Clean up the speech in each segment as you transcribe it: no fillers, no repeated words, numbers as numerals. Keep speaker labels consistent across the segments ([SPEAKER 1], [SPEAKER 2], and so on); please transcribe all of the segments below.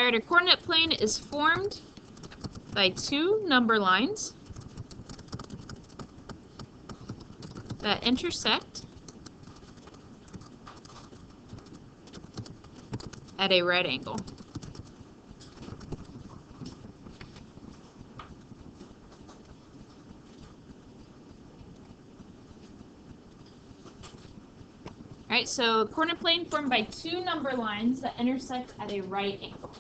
[SPEAKER 1] Alright, our coordinate plane is formed by two number lines that intersect at a right angle. Alright, so coordinate plane formed by two number lines that intersect at a right angle.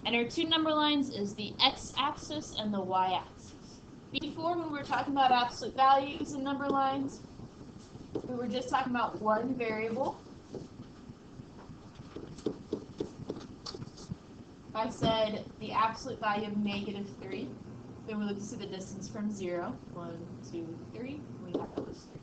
[SPEAKER 1] And our two number lines is the x-axis and the y-axis. Before, when we were talking about absolute values and number lines, we were just talking about one variable. If I said the absolute value of -3, then we look to see the distance from 0. 1, 2, 3. We have those 3.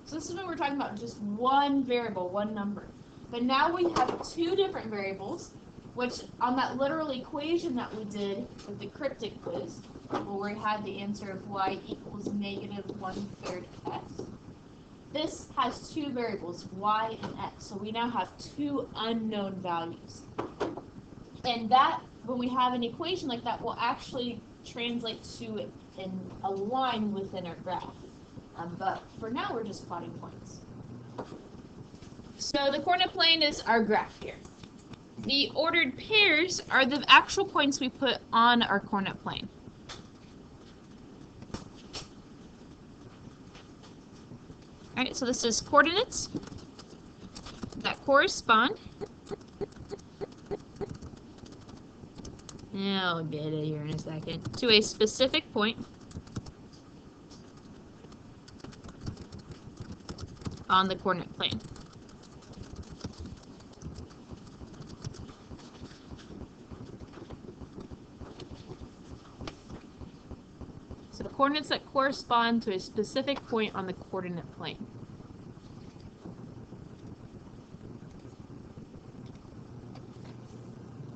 [SPEAKER 1] So this is when we're talking about just one variable, one number. But now we have two different variables, which on that literal equation that we did with the cryptic quiz, where we had the answer of y equals -1/3 x, this has two variables, y and x. So we now have two unknown values. And that, when we have an equation like that, will actually translate to a line within our graph. But for now, we're just plotting points. So the coordinate plane is our graph here. The ordered pairs are the actual points we put on our coordinate plane. Alright, so this is coordinates that correspond. I'll get it here in a second. To a specific point on the coordinate plane. So the coordinates that correspond to a specific point on the coordinate plane.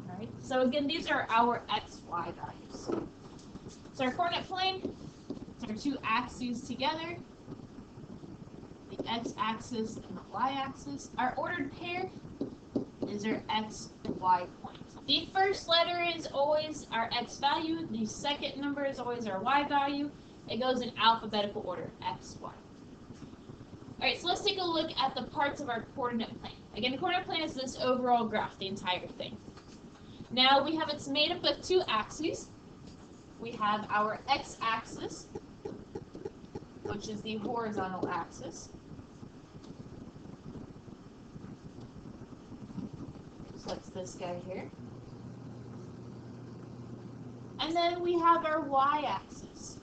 [SPEAKER 1] Alright, so again, these are our x, y values. So our coordinate plane, our two axes together, the x-axis and the y-axis. Our ordered pair is our x and y point. The first letter is always our x value. The second number is always our y value. It goes in alphabetical order, x, y. Alright, so let's take a look at the parts of our coordinate plane. Again, the coordinate plane is this overall graph, the entire thing. Now we have it's made up of two axes. We have our x-axis, which is the horizontal axis. So that's this guy here. And then we have our y-axis,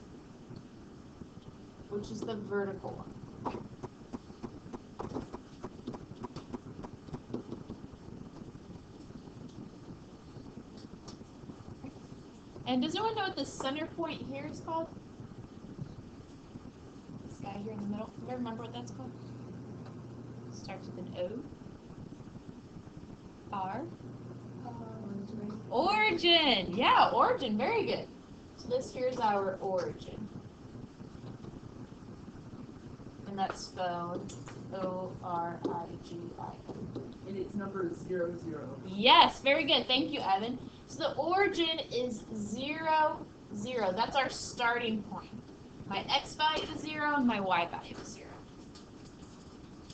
[SPEAKER 1] which is the vertical one. And does anyone know what the center point here is called? This guy here in the middle. Do you remember what that's called? Starts with an O. R. Origin. Yeah, origin. Very good. So this here is our origin. And that's spelled O-R-I-G-I-N.
[SPEAKER 2] And its number is 0, 0.
[SPEAKER 1] Yes, very good. Thank you, Evan. So the origin is 0, 0. That's our starting point. My x value is 0 and my y value is 0.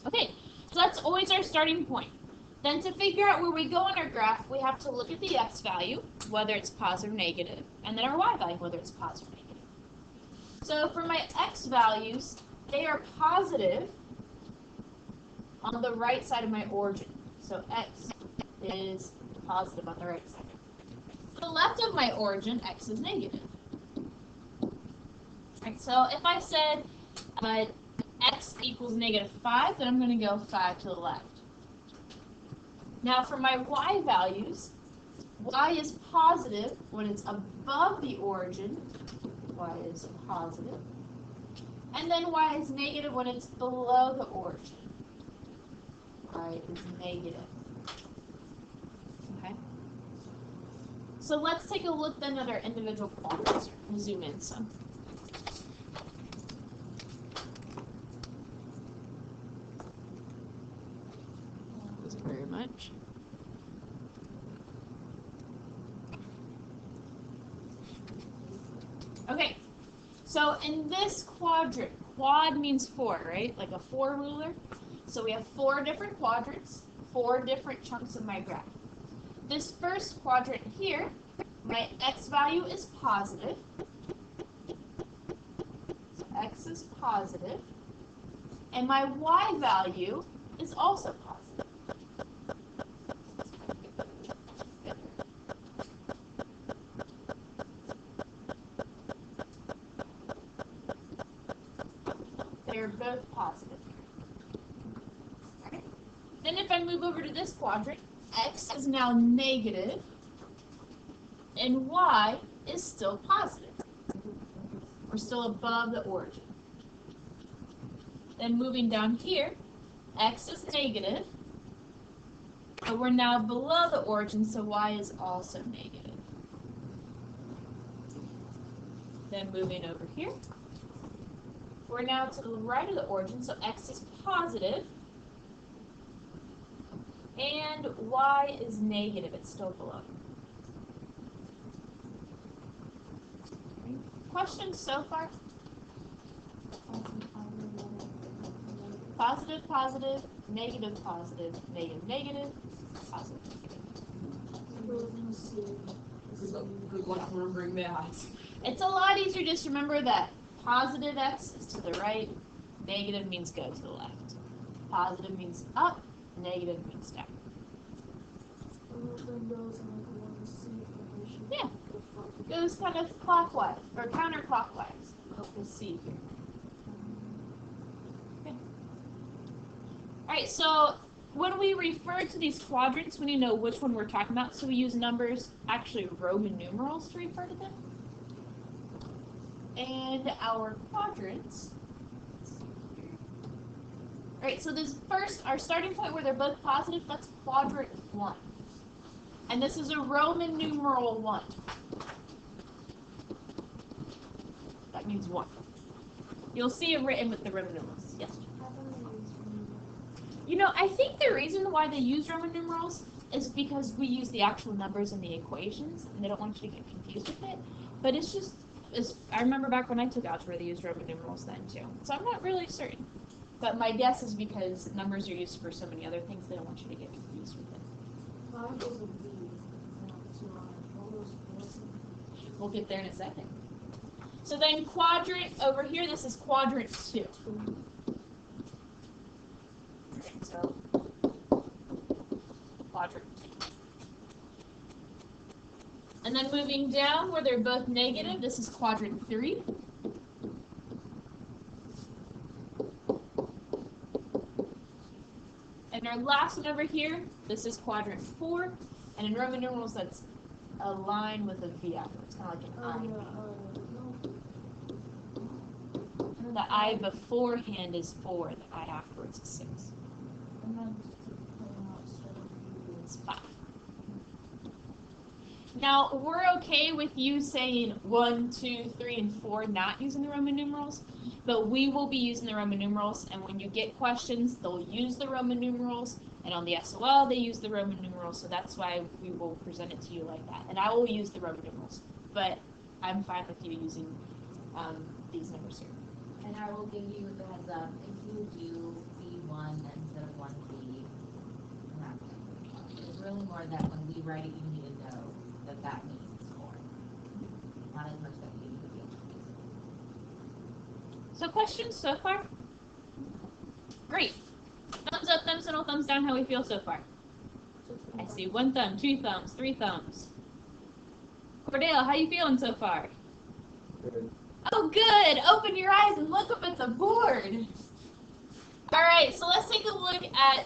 [SPEAKER 1] Okay, so that's always our starting point. Then to figure out where we go on our graph, we have to look at the x value, whether it's positive or negative, and then our y value, whether it's positive or negative. So for my x values, they are positive on the right side of my origin. So x is positive on the right side. To the left of my origin, x is negative. Right, so if I said x equals -5, then I'm going to go 5 to the left. Now for my y values, y is positive when it's above the origin. Y is positive. And then y is negative when it's below the origin. Y is negative. Okay? So let's take a look then at our individual quadrants. We'll zoom in some. Very much. So in this quadrant, quad means 4, right? Like a 4 ruler. So we have 4 different quadrants, 4 different chunks of my graph. This first quadrant here, my x value is positive. So x is positive. And my y value is also positive. They're both positive. Okay. Then if I move over to this quadrant, x is now negative, and y is still positive. We're still above the origin. Then moving down here, x is negative, but we're now below the origin, so y is also negative. Then moving over here, we're now to the right of the origin, so x is positive, and y is negative. It's still below. Questions so far? Positive, positive, negative, positive, negative, negative, positive, negative.
[SPEAKER 2] Good luck remembering math.
[SPEAKER 1] It's a lot easier just remember that positive x is to the right, negative means go to the left. Positive means up, negative means down. Yeah, goes kind of clockwise or counterclockwise. We'll see here. Okay. All right, so when we refer to these quadrants, we need to know which one we're talking about. So we use numbers, actually Roman numerals, to refer to them. And our quadrants. All right, so this first, our starting point where they're both positive, that's quadrant 1. And this is a Roman numeral 1. That means 1. You'll see it written with the Roman numerals. Yes? You know, I think the reason why they use Roman numerals is because we use the actual numbers in the equations, and they don't want you to get confused with it. But it's just, I remember back when I took algebra, they used Roman numerals then too. So I'm not really certain. But my guess is because numbers are used for so many other things, they don't want you to get confused with it. We'll get there in a second. So then quadrant over here, this is quadrant 2. So quadrant 2. And then moving down where they're both negative, this is quadrant 3. And our last one over here, this is quadrant 4. And in Roman numerals, that's a line with a V afterwards, kind of like an I. The I beforehand is 4, the I afterwards is 6. And then it's 5. Now, we're okay with you saying 1, 2, 3, and 4 not using the Roman numerals, but we will be using the Roman numerals, and when you get questions, they'll use the Roman numerals, and on the SOL, they use the Roman numerals, so that's why we will present it to you like that. And I will use the Roman numerals, but I'm fine with you using these numbers here.
[SPEAKER 3] And I will give you the heads up, if you do B1 instead of 1B, it's really more that when we write it, you need to know that that means 4. Not as much that you need to be able to.
[SPEAKER 1] So questions so far? Great. Thumbs up, thumbs middle, thumbs down, how we feel so far. I see 1 thumb, 2 thumbs, 3 thumbs. Cordell, how you feeling so far?
[SPEAKER 2] Good.
[SPEAKER 1] Oh, good. Open your eyes and look up at the board. All right, so let's take a look at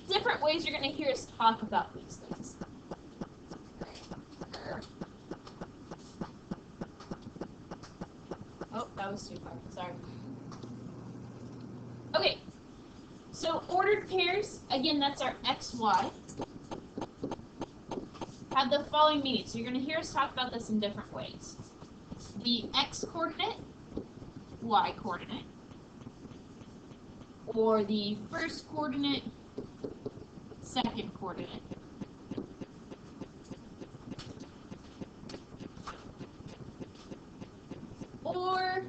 [SPEAKER 1] different ways you're going to hear us talk about these things. Oh, that was too far. Sorry. Okay, so ordered pairs, again, that's our x, y, have the following meaning. So you're going to hear us talk about this in different ways. The x-coordinate, y-coordinate, or the first coordinate, second coordinate. Or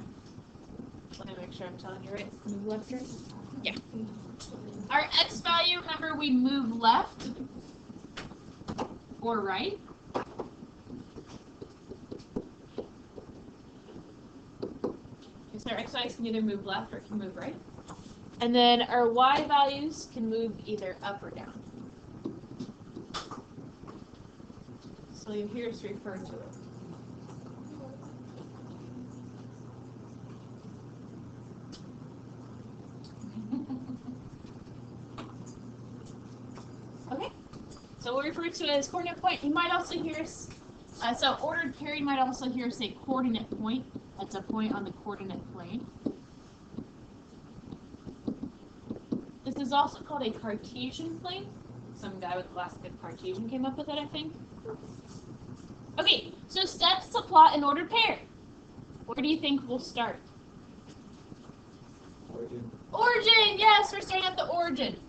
[SPEAKER 1] telling you, right? Move left, right? Yeah. Our x value, remember we move left or right. So our x values can either move left or can move right. And then our y values can move either up or down. So you'll hear us refer to it. Okay, so we'll refer to it as coordinate point. You might also hear us, so ordered pair, you might also hear us say coordinate point. That's a point on the coordinate plane. This is also called a Cartesian plane. Some guy with glasses at Cartesian came up with it, I think. Okay, so steps to plot an ordered pair. Where do you think we'll start?
[SPEAKER 2] Origin.
[SPEAKER 1] Origin, yes, we're starting at the origin.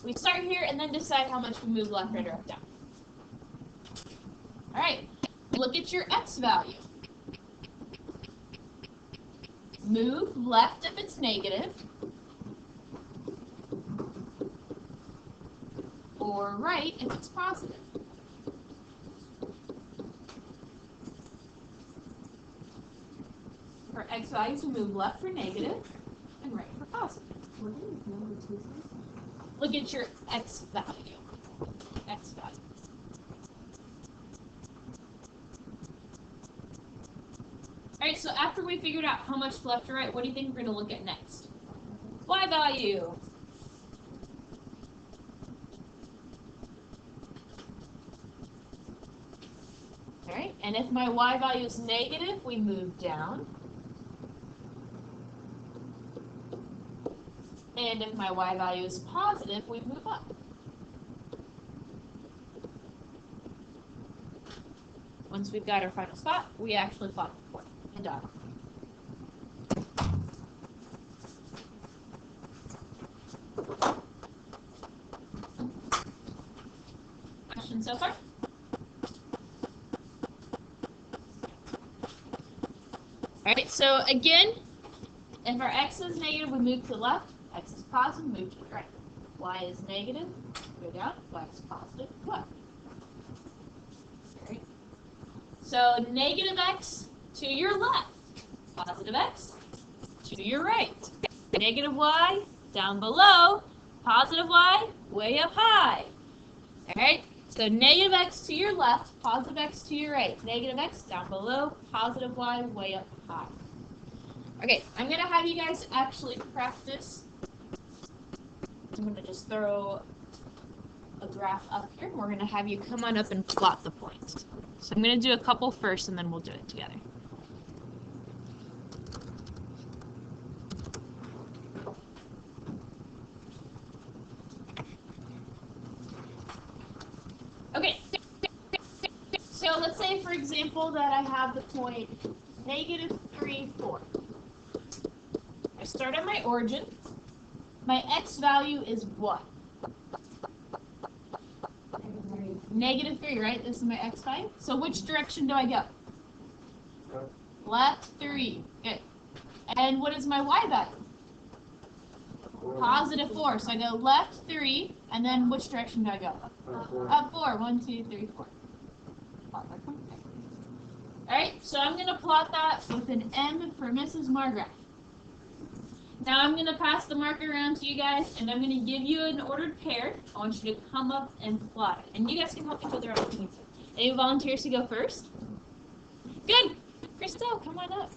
[SPEAKER 1] We start here and then decide how much we move left, right, or up, down. All right, look at your x value. Move left if it's negative, or right if it's positive. For x values, we move left for negative and right for positive. Look at your x value. X value. Alright, so after we figured out how much left or right, what do you think we're going to look at next? Y value. Alright, and if my y value is negative, we move down. And if my y value is positive, we move up. Once we've got our final spot, we actually plot the point and done. Questions so far? Alright, so again, if our x is negative, we move to the left. X is positive, move to the right. Y is negative, go down. Y is positive, go up. Alright. So negative x to your left. Positive x to your right. Negative y down below. Positive y way up high. Alright. So negative x to your left, positive x to your right. Negative x down below, positive y way up high. Okay, I'm going to have you guys actually practice. I'm going to just throw a graph up here. We're going to have you come on up and plot the points. So I'm going to do a couple first, and then we'll do it together. Okay, so let's say, for example, that I have the point -3, 4. I start at my origin. My x value is what? -3, right? This is my x value. So which direction do I go? Left 3. Good. And what is my y value? +4. So I go left 3, and then which direction do I go? Up 4. 1, 2, 3, 4. Alright, so I'm going to plot that with an M for Mrs. Margraf. Now I'm going to pass the marker around to you guys, and I'm going to give you an ordered pair. I want you to come up and plot it. And you guys can help each other out. Any volunteers to go first? Good. Christelle, come on up.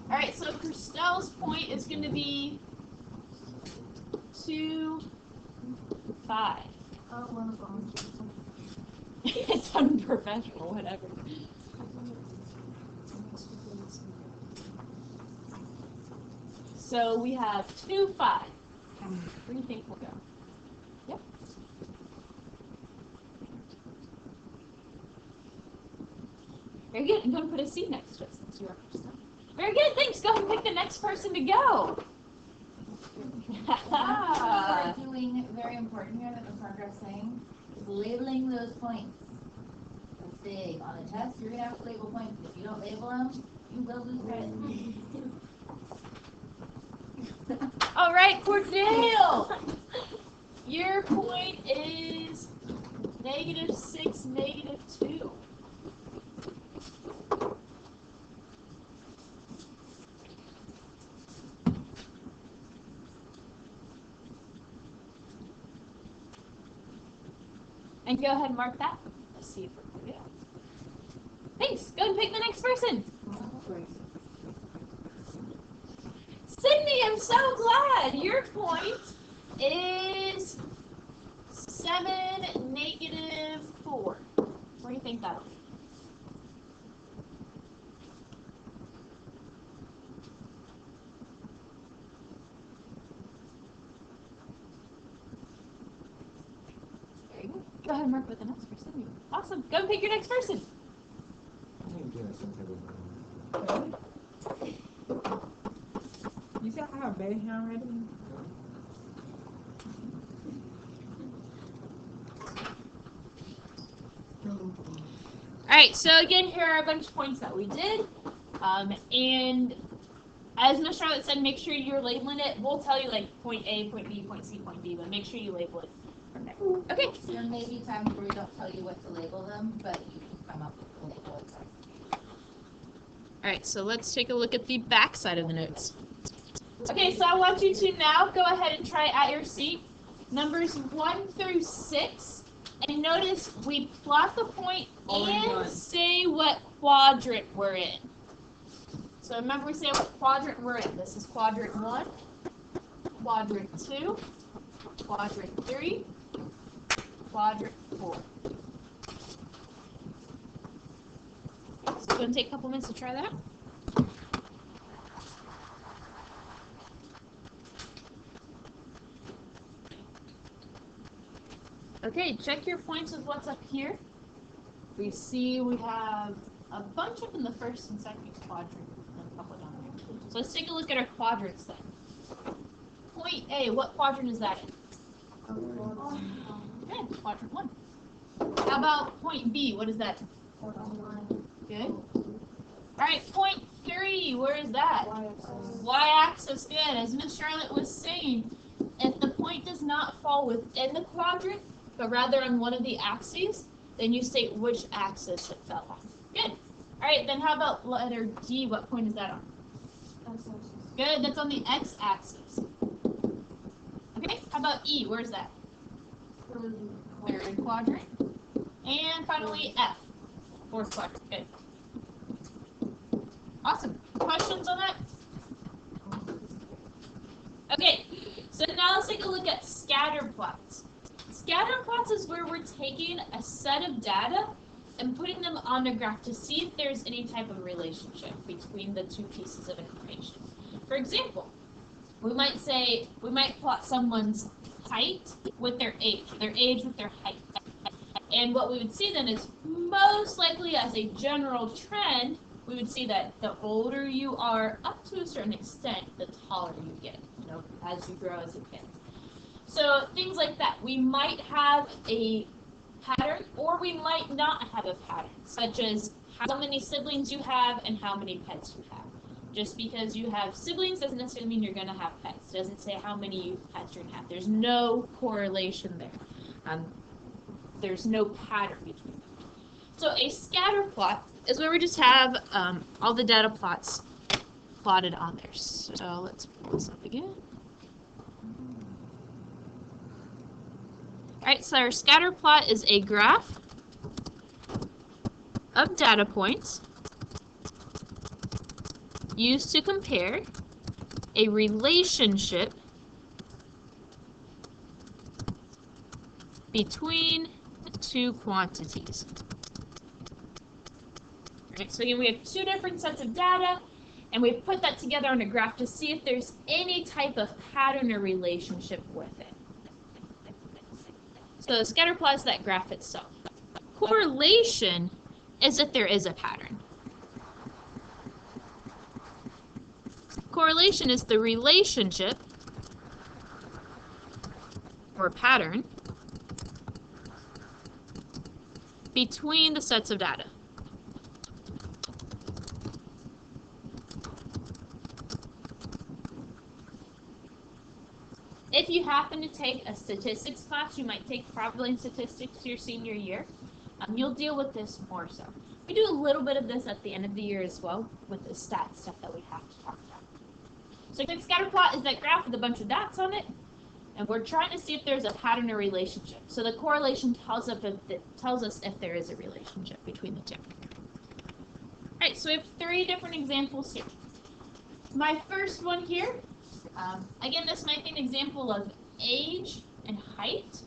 [SPEAKER 1] Alright, so Christelle's point is going to be 2, 5. It's unprofessional, whatever. So we have 2, 5. Where do you think we'll go? Yep. Very good. I'm going to put a C next to it since you are first. Very good. Thanks. Go ahead and pick the next person to go.
[SPEAKER 3] What we're doing, very important here that Ms. Margaret's saying, is labeling those points. big. On a test, you're gonna have to label points. If you don't label them, you will lose credit.
[SPEAKER 1] All right, Cordell. Your point is -6, -2. And go ahead and mark that. Let's see if we're good. Thanks. Go and pick the next person. Sydney, I'm so glad. Your point is 7, -4. Where do you think that'll be? There you go. Go ahead and mark with the next person. Awesome. Go and pick your next person.
[SPEAKER 2] You said I have bad handwriting?
[SPEAKER 1] Alright, so again, here are a bunch of points that we did. And as Ms. Charlotte said, make sure you're labeling it. We'll tell you like point A, point B, point C, point D, but make sure you label it from there. Okay.
[SPEAKER 3] There may be times where we don't tell you what to label them, but you can come up with a label.
[SPEAKER 1] Alright, so let's take a look at the back side of the notes. Okay, so I want you to now go ahead and try at your seat numbers 1 through 6. And notice we plot the point and say what quadrant we're in. So remember we say what quadrant we're in. This is quadrant 1, quadrant 2, quadrant 3, quadrant 4. So it's going to take a couple minutes to try that. Okay, check your points with what's up here. We see we have a bunch up in the first and second quadrant and a couple down there. So let's take a look at our quadrants then. Point A, what quadrant is that in? Okay, quadrant 1. How about point B, what is that in? Good. Alright, point 3, where is that? Y-axis, good. As Ms. Charlotte was saying, if the point does not fall within the quadrant, but rather on one of the axes, then you state which axis it fell on. Good. Alright, then how about letter D? What point is that on? Good, that's on the x-axis. Okay, how about E? Where's that? Third quadrant. And finally F. Fourth quadrant. Good. Awesome. Questions on that? Okay, so now let's take a look at scatter plots. Scatter plots is where we're taking a set of data and putting them on a graph to see if there's any type of relationship between the two pieces of information. For example, we might plot someone's height with their age with their height. And what we would see then is most likely as a general trend, we would see that the older you are, up to a certain extent, the taller you get, as you grow as a kid. So things like that. We might have a pattern or we might not have a pattern, such as how many siblings you have and how many pets you have. Just because you have siblings doesn't necessarily mean you're going to have pets. It doesn't say how many pets you're going to have. There's no correlation there. There's no pattern between them. So a scatter plot is where we just have all the data plots plotted on there. So let's pull this up again. Alright, so our scatter plot is a graph of data points used to compare a relationship between two quantities. Alright, so again, we have two different sets of data, and we put that together on a graph to see if there's any type of pattern or relationship with it. So the scatter plot is that graph itself. Correlation is if there is a pattern. Correlation is the relationship or pattern between the sets of data. If you happen to take a statistics class, you might take probably in statistics your senior year. You'll deal with this more so. We do a little bit of this at the end of the year as well with the stat stuff that we have to talk about. So a scatter plot is that graph with a bunch of dots on it, and we're trying to see if there's a pattern or relationship. So the correlation tells us if there is a relationship between the two. All right, so we have 3 different examples here. My first one here, again, this might be an example of age and height.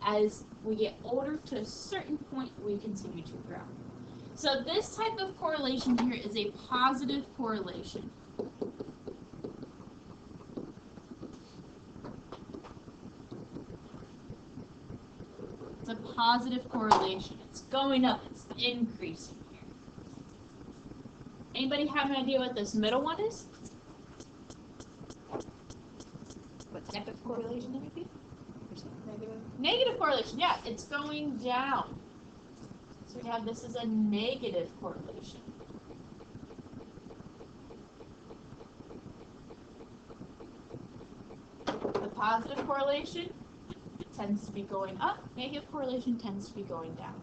[SPEAKER 1] As we get older to a certain point, we continue to grow. So this type of correlation here is a positive correlation. It's a positive correlation. It's going up. It's increasing here. Anybody have an idea what this middle one is? What type of correlation it would be? Negative correlation. Yeah, it's going down. So we have this as a negative correlation. The positive correlation tends to be going up. Negative correlation tends to be going down.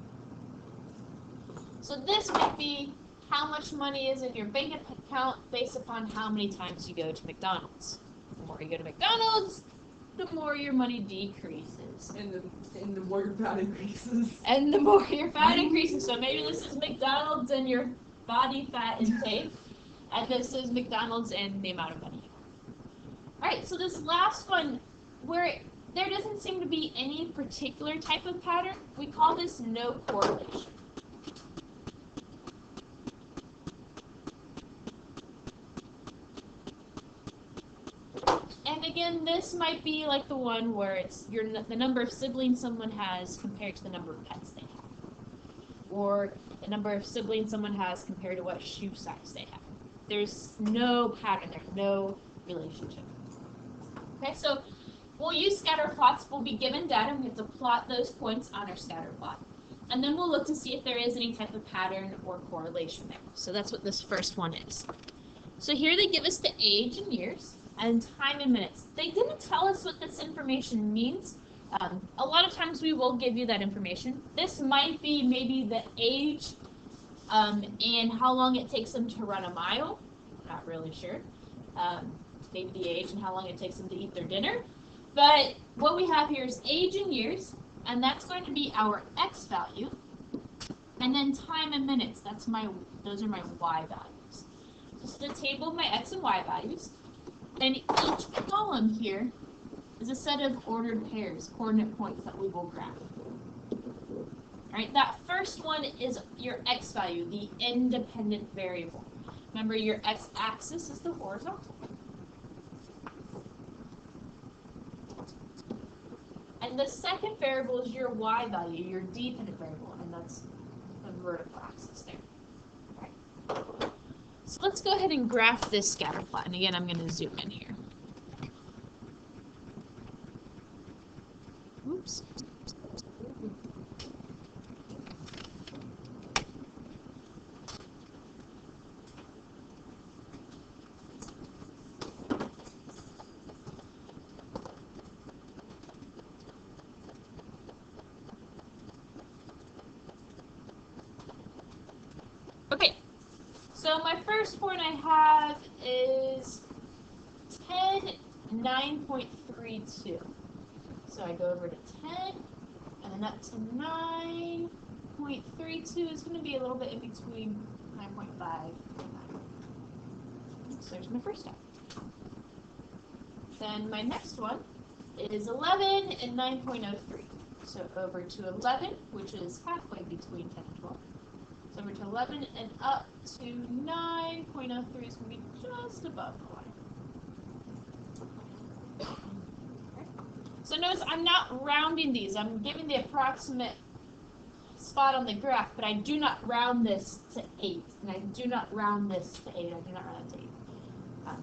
[SPEAKER 1] So this might be how much money is in your bank account based upon how many times you go to McDonald's. The more you go to McDonald's, the more your money decreases.
[SPEAKER 2] And the more your fat increases.
[SPEAKER 1] And the more your fat increases. So maybe this is McDonald's and your body fat intake. And this is McDonald's and the amount of money. Alright, so this last one, where there doesn't seem to be any particular type of pattern, we call this no correlation. And again, this might be like the one where it's the number of siblings someone has compared to the number of pets they have. Or the number of siblings someone has compared to what shoe size they have. There's no pattern there, no relationship. Okay, so we'll use scatter plots. We'll be given data, we have to plot those points on our scatter plot. And then we'll look to see if there is any type of pattern or correlation there. So that's what this first one is. So here they give us the age in years and time in minutes. They didn't tell us what this information means. A lot of times we will give you that information. This might be maybe the age and how long it takes them to run a mile. Not really sure. Maybe the age and how long it takes them to eat their dinner. But what we have here is age in years, and that's going to be our X value. And then time in minutes, those are my Y values. Just a table of my X and Y values. And each column here is a set of ordered pairs, coordinate points that we will graph. Alright, that first one is your X value, the independent variable. Remember, your X-axis is the horizontal. And the second variable is your Y value, your dependent variable, and that's the vertical axis there. Alright. So let's go ahead and graph this scatter plot. And again, I'm going to zoom in here. Oops. Okay. So my first point I have is 10, 9.32. So I go over to 10, and then up to 9.32 is going to be a little bit in between 9.5 and 9. So there's my first step. Then my next one is 11 and 9.03. So over to 11, which is halfway between 10 and 12. So over to 11 and up to 9.03 is going to be just above the line. Okay. So notice I'm not rounding these. I'm giving the approximate spot on the graph, but I do not round this to 8. And I do not round this to 8. I do not round it to 8.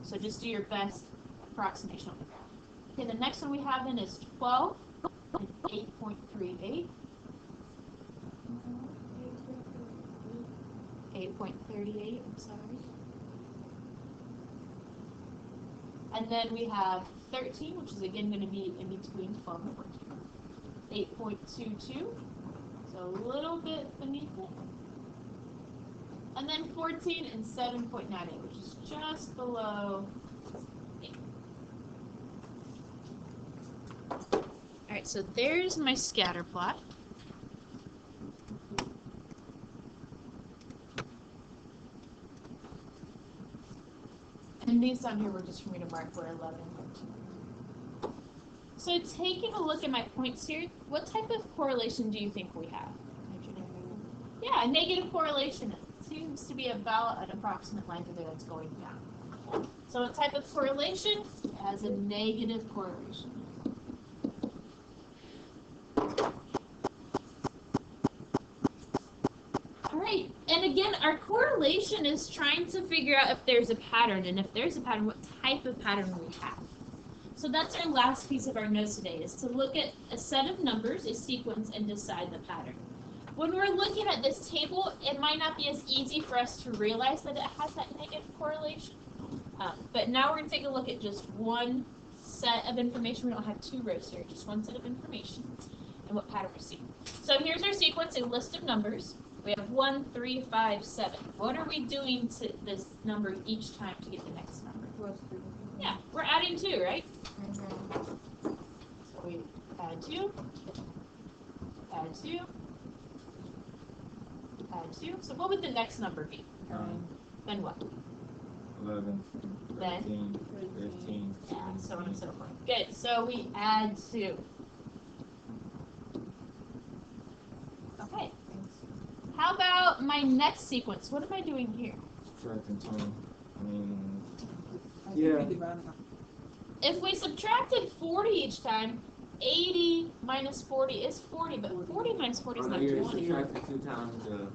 [SPEAKER 1] So just do your best approximation on the graph. Okay, the next one we have then is 12 and 8.38. 8.38, I'm sorry. And then we have 13, which is again going to be in between 12 and 14. 8.22, so a little bit beneath it. And then 14 and 7.98, which is just below 8. Alright, so there's my scatter plot. And these down here were just for me to mark where 11 and 13. So taking a look at my points here, what type of correlation do you think we have? Yeah, a negative correlation. It seems to be about an approximate line there that's going down. So what type of correlation? It has a negative correlation. Alright, and again, our correlation is trying to figure out if there's a pattern, and if there's a pattern, what type of pattern we have. So that's our last piece of our notes today, is to look at a set of numbers, a sequence, and decide the pattern. When we're looking at this table, it might not be as easy for us to realize that it has that negative correlation. But now we're going to take a look at just one set of information. We don't have two rows here, just one set of information and what pattern we're seeing. So here's our sequence, a list of numbers. We have 1, 3, 5, 7. What are we doing to this number each time to get the next number? Yeah, we're adding 2, right? So we add 2, add 2, add 2. So what would the next number be? Then what?
[SPEAKER 4] 11, 13, 15.
[SPEAKER 1] Yeah, so on and so forth. Good, so we add 2. Okay. How about my next sequence? What am I doing here?
[SPEAKER 4] Subtracting 20. I mean,
[SPEAKER 1] If we subtracted 40 each time, 80 minus 40 is 40, but 40 minus 40 is not 20.
[SPEAKER 4] you subtracted 2 times the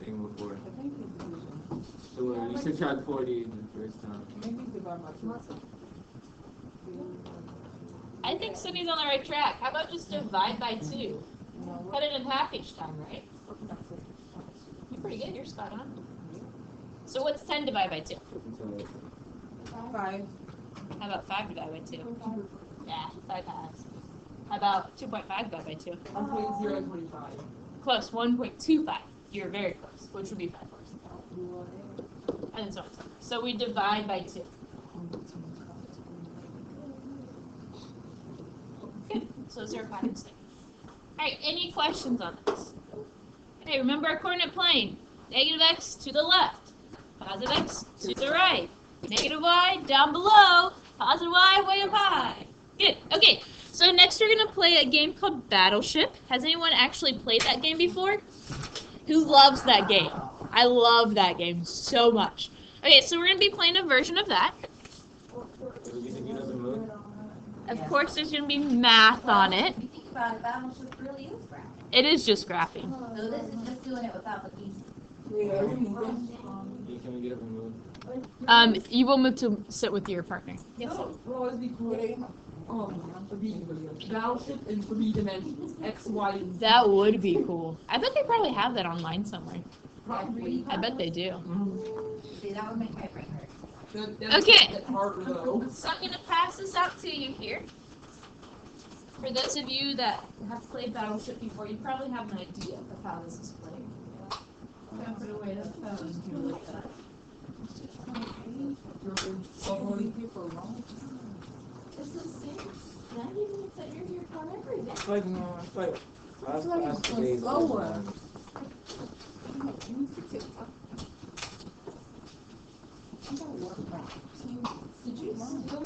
[SPEAKER 4] thing before. So you subtract 40 the first time.
[SPEAKER 1] I think Sydney's on the right track. How about just divide by 2? Cut it in half each time, right? You're pretty good. You're spot on. So what's 10 divided by 2?
[SPEAKER 2] 5.
[SPEAKER 1] How about 5 divided by 2? Yeah, 5 halves. How about 2.5 divided by 2?
[SPEAKER 2] 1.025.
[SPEAKER 1] Close. 1.25. You're very close, which would be 5 fourths. And so on. So we divide by 2. Good. So those are our patterns there. Alright, any questions on this? Okay, remember our coordinate plane. Negative x to the left. Positive x to the right. Negative y down below. Positive y way up high. Good. Okay, so next we're going to play a game called Battleship. Has anyone actually played that game before? Who loves that game? I love that game so much. Okay, so we're going to be playing a version of that. Of course, there's going to be math on it.
[SPEAKER 3] If you think about it, Battleship really is graphing.
[SPEAKER 1] It is just graphing.
[SPEAKER 3] So this is just doing it without the pieces.
[SPEAKER 4] Can we get it removed?
[SPEAKER 1] You will move to sit with your partner.
[SPEAKER 2] Yes, sir. Will always be creating Battleship in 3 dimensions, X, Y, and Z.
[SPEAKER 1] That would be cool. I bet they probably have that online somewhere.
[SPEAKER 2] Probably.
[SPEAKER 1] I bet they do.
[SPEAKER 3] See, that would make my brain hurt.
[SPEAKER 1] Okay.
[SPEAKER 2] That's harder, though.
[SPEAKER 1] So I'm going to pass this out to you here. For those of you that have played Battleship before, you probably have an idea of how this is played. Put away the phone here like that. It's the same 90 minutes that you're here for every day.
[SPEAKER 4] It's like, no, it's like last days.
[SPEAKER 1] Did you still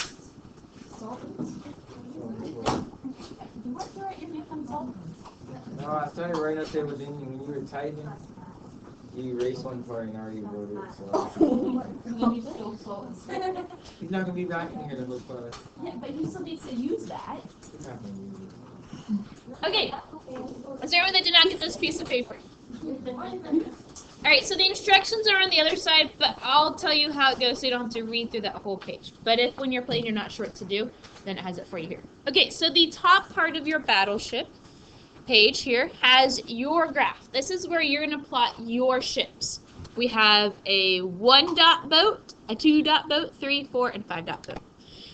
[SPEAKER 1] solvents? What throw your neck on solvents?
[SPEAKER 4] No, I started right up there, but then when you were typing, you erased one part and already wrote it. So
[SPEAKER 1] You still solvents.
[SPEAKER 4] he's not gonna be back in here to look for it.
[SPEAKER 1] Yeah, but he still needs to use that.
[SPEAKER 4] He's not gonna use it.
[SPEAKER 1] Okay. Is there anyone that did not get this piece of paper? Alright, so the instructions are on the other side, but I'll tell you how it goes so you don't have to read through that whole page. But if when you're playing you're not sure what to do, then it has it for you here. Okay, so the top part of your battleship page here has your graph. This is where you're going to plot your ships. We have a 1 dot boat, a 2 dot boat, 3, 4, and 5 dot boat.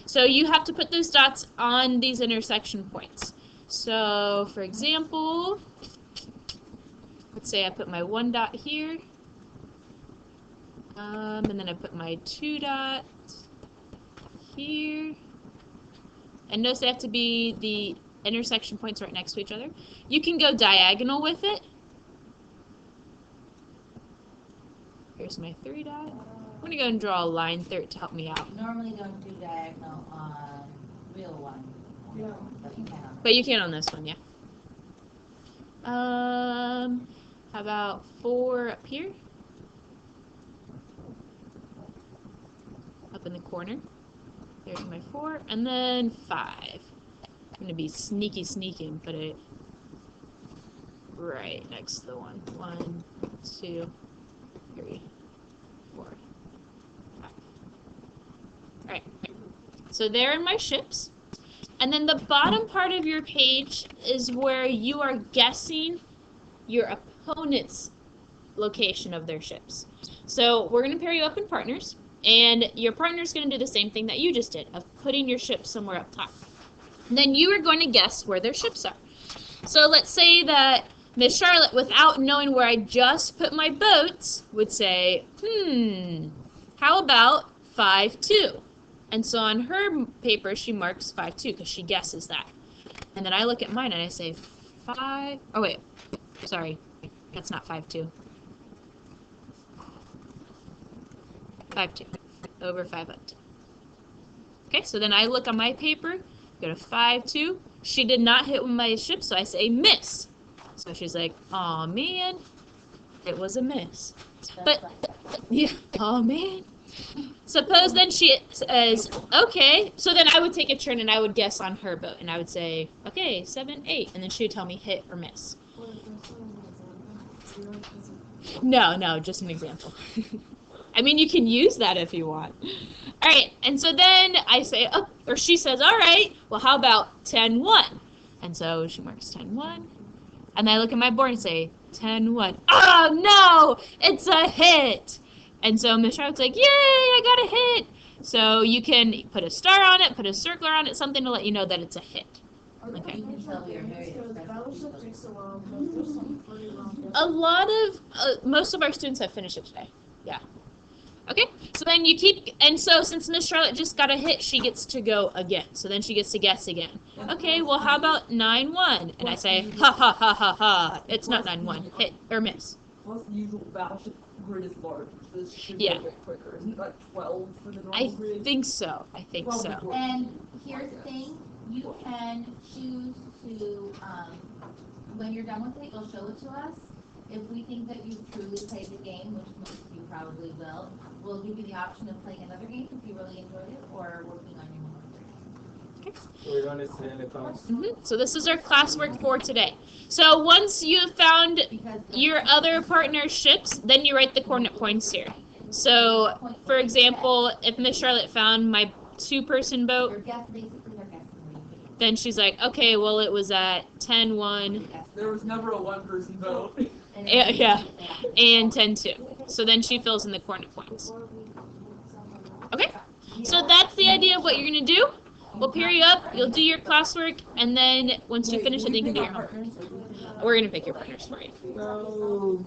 [SPEAKER 1] So you have to put those dots on these intersection points. So, for example, let's say I put my 1 dot here, and then I put my 2 dot here, and notice they have to be the intersection points right next to each other. You can go diagonal with it. Here's my 3 dot. I'm going to go and draw a line through it to help me out.
[SPEAKER 3] Normally don't do diagonal on real one.
[SPEAKER 2] Yeah.
[SPEAKER 3] But you can.
[SPEAKER 1] But you can on this one, yeah. How about 4 up here? Up in the corner. There's my 4. And then 5. I'm going to be sneaky and put it right next to the 1. 1, 2, 3, 4, 5. Alright. So there are my ships. And then the bottom part of your page is where you are guessing your opponent's location of their ships. So we're going to pair you up in partners, and your partner's going to do the same thing that you just did, of putting your ship somewhere up top. And then you are going to guess where their ships are. So let's say that Miss Charlotte, without knowing where I just put my boats, would say, how about 5-2? And so on her paper, she marks 5-2 because she guesses that. And then I look at mine and I say 5. Oh, wait. Sorry. That's not 5-2. 5-2. Over 5-2. Okay, so then I look on my paper, go to 5-2. She did not hit with my ship, so I say miss. So she's like, aw, man. It was a miss. But, yeah, aw, man. Suppose then she says, okay, so then I would take a turn and I would guess on her boat, and I would say, okay, 7, 8, and then she would tell me hit or miss. No, just an example. I mean, you can use that if you want. All right, and so then I say, oh, or she says, all right, well, how about 10-1? And so she marks 10-1, and I look at my board and say, 10-1. Oh, no, it's a hit. And so Miss Charlotte's like, yay, I got a hit. So you can put a star on it, put a circle on it, something to let you know that it's a hit. Okay. A lot of, most of our students have finished it today. Yeah. Okay, so then you keep, and so since Miss Charlotte just got a hit, she gets to go again. So then she gets to guess again. Okay, well, how about 9-1? And I say, ha, ha, ha, ha, ha. It's not 9-1. Hit or miss.
[SPEAKER 2] Plus the usual battleship grid is large. This should
[SPEAKER 1] Yeah.
[SPEAKER 2] be a bit quicker. Isn't it like 12 for the normal
[SPEAKER 1] I
[SPEAKER 2] grid?
[SPEAKER 1] think so.
[SPEAKER 3] And here's the thing, you can choose to, when you're done with it, you'll show it to us. If we think that you've truly played the game, which most of you probably will, we'll give you the option of playing another game if you really enjoyed it, or working on your homework.
[SPEAKER 4] So we're going to send the class.
[SPEAKER 1] So this is our classwork for today. So once you've found
[SPEAKER 3] Because
[SPEAKER 1] your other partner's ships, then you write the coordinate points here. So, for example, if Miss Charlotte found my 2-person
[SPEAKER 3] your
[SPEAKER 1] boat,
[SPEAKER 3] guess, basically they're guessing where you put
[SPEAKER 1] then she's like, okay, well, it was at 10-1
[SPEAKER 3] your
[SPEAKER 2] There was never a one-person vote.
[SPEAKER 1] yeah, and 10-2. So then she fills in the coordinate points. Okay, so that's the idea of what you're going to do. We'll pair you up, you'll do your classwork, and then once you finish it, then you can do your homework. We're going to pick your partners for you.
[SPEAKER 2] No.